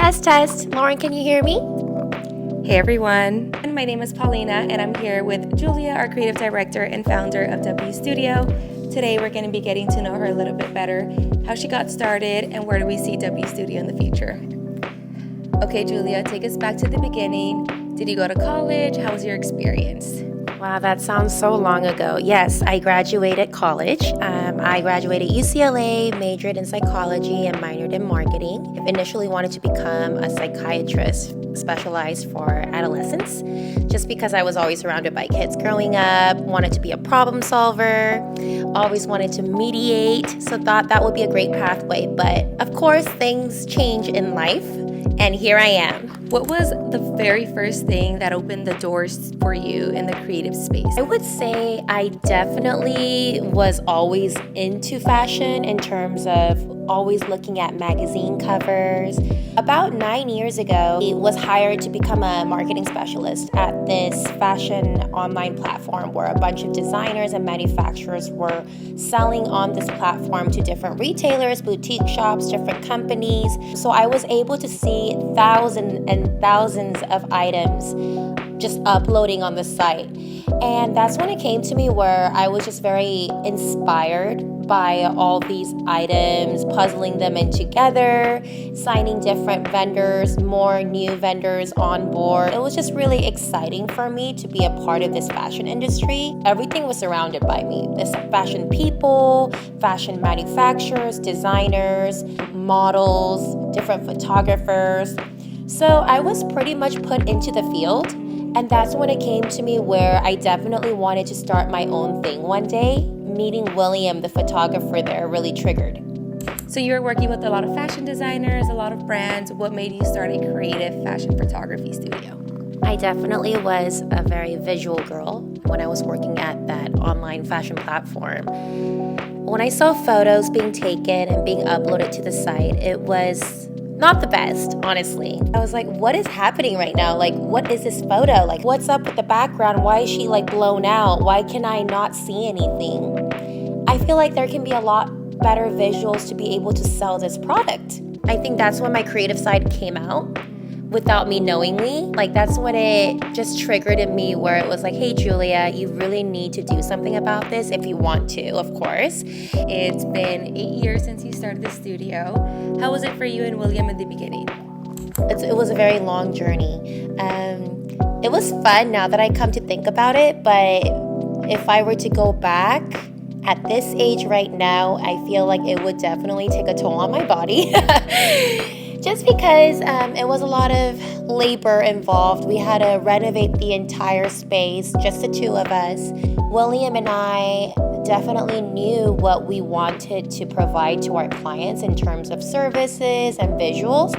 Test, test. Lauren, can you hear me? Hey everyone, my name is Paulina and I'm here with Julia, our creative director and founder of W Studio. Today we're going to be getting to know her a little bit better, how she got started, and where do we see W Studio in the future. Okay, Julia, take us back to the beginning. Did you go to college? How was your experience? Wow, that sounds so long ago. Yes, I graduated college. I graduated UCLA, majored in psychology, and minored in marketing. I initially wanted to become a psychiatrist specialized for adolescents, just because I was always surrounded by kids growing up, wanted to be a problem solver, always wanted to mediate, so thought that would be a great pathway. But of course, things change in life, and here I am. What was the very first thing that opened the doors for you in the creative space? I would say I definitely was always into fashion in terms of always looking at magazine covers. About 9 years ago, I was hired to become a marketing specialist at this fashion online platform where a bunch of designers and manufacturers were selling on this platform to different retailers, boutique shops, different companies. So I was able to see thousands and thousands of items just uploading on the site. And that's when it came to me where I was just very inspired by all these items, puzzling them in together, signing different vendors, more new vendors on board. It was just really exciting for me to be a part of this fashion industry. Everything was surrounded by me. This fashion people, fashion manufacturers, designers, models, different photographers. So I was pretty much put into the field. And that's when it came to me where I definitely wanted to start my own thing one day. Meeting William, the photographer there, really triggered. So you were working with a lot of fashion designers, a lot of brands. What made you start a creative fashion photography studio? I definitely was a very visual girl when I was working at that online fashion platform. When I saw photos being taken and being uploaded to the site, it was not the best, honestly. I was like, what is happening right now? Like, what is this photo? Like, what's up with the background? Why is she like blown out? Why can I not see anything? I feel like there can be a lot better visuals to be able to sell this product. I think that's when my creative side came out without me knowingly. Like, that's when it just triggered in me where it was like, hey, Julia, you really need to do something about this if you want to, of course. It's been 8 years since you started the studio. How was it for you and William in the beginning? It was a very long journey. It was fun now that I come to think about it, but if I were to go back at this age right now, I feel like it would definitely take a toll on my body. Just because it was a lot of labor involved. We had to renovate the entire space, just the two of us. William and I definitely knew what we wanted to provide to our clients in terms of services and visuals,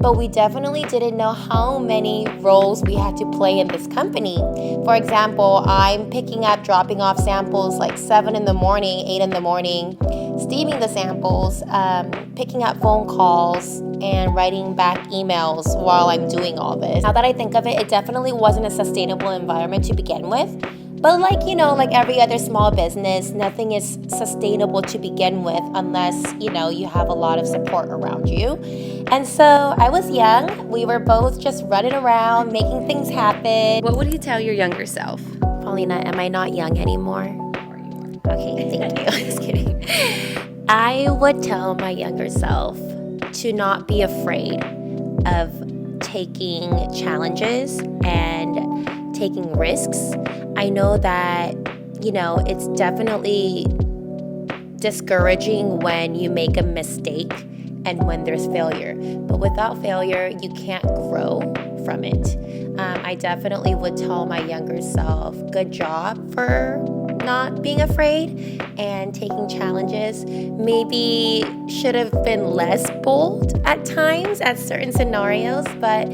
but we definitely didn't know how many roles we had to play in this company. For example, I'm picking up, dropping off samples like 7 in the morning, 8 in the morning, steaming the samples, picking up phone calls, and writing back emails while I'm doing all this. Now that I think of it, it definitely wasn't a sustainable environment to begin with. But like every other small business, nothing is sustainable to begin with unless, you have a lot of support around you. And so I was young. We were both just running around, making things happen. What would you tell your younger self? Paulina, am I not young anymore? Okay, thank you. Just kidding. I would tell my younger self to not be afraid of taking challenges and taking risks. I know that, it's definitely discouraging when you make a mistake and when there's failure. But without failure, you can't grow from it. I definitely would tell my younger self, good job for not being afraid and taking challenges. Maybe should have been less bold at times at certain scenarios, but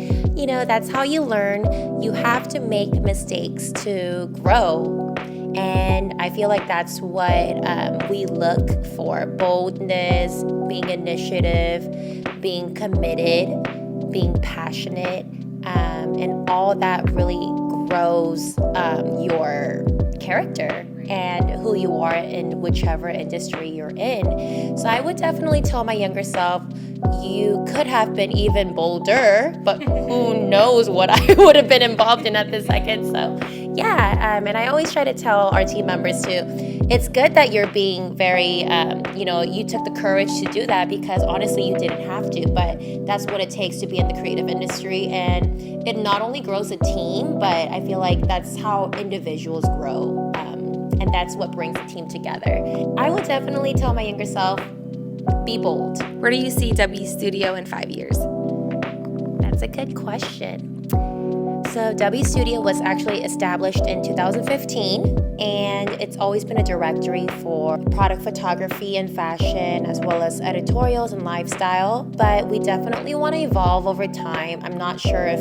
that's how you learn. You have to make mistakes to grow. And I feel like that's what we look for: boldness, being initiative, being committed, being passionate, and all that really grows your character. and who you are in whichever industry you're in. So I would definitely tell my younger self, you could have been even bolder, but who knows what I would have been involved in at the second. So yeah, and I always try to tell our team members too, it's good that you're being very, you took the courage to do that, because honestly, you didn't have to, but that's what it takes to be in the creative industry. And it not only grows a team, but I feel like that's how individuals grow. And that's what brings the team together. I would definitely tell my younger self, be bold. Where do you see W Studio in 5 years? That's a good question. So W Studio was actually established in 2015, and it's always been a directory for product photography and fashion, as well as editorials and lifestyle. But we definitely want to evolve over time. I'm not sure if,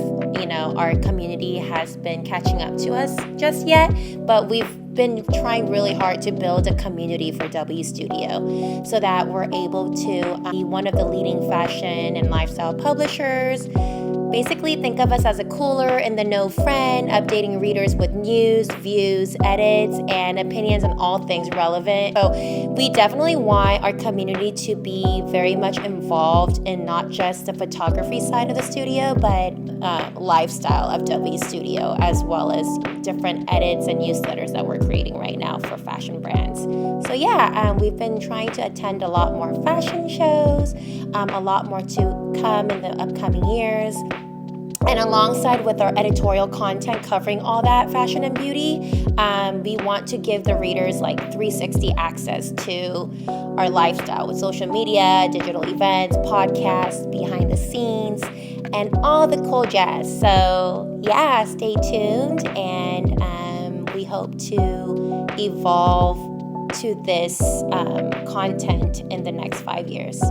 our community has been catching up to us just yet, but we've been trying really hard to build a community for W Studio so that we're able to be one of the leading fashion and lifestyle publishers. Basically, think of us as a cooler in the know friend, updating readers with news, views, edits, and opinions on all things relevant. So we definitely want our community to be very much involved in not just the photography side of the studio, but lifestyle of W Studio, as well as different edits and newsletters that we're creating right now for fashion brands. So yeah, we've been trying to attend a lot more fashion shows, a lot more to come in the upcoming years. And alongside with our editorial content covering all that fashion and beauty, we want to give the readers like 360 access to our lifestyle with social media, digital events, podcasts, behind the scenes, and all the cool jazz. So yeah, stay tuned, and we hope to evolve to this content in the next 5 years.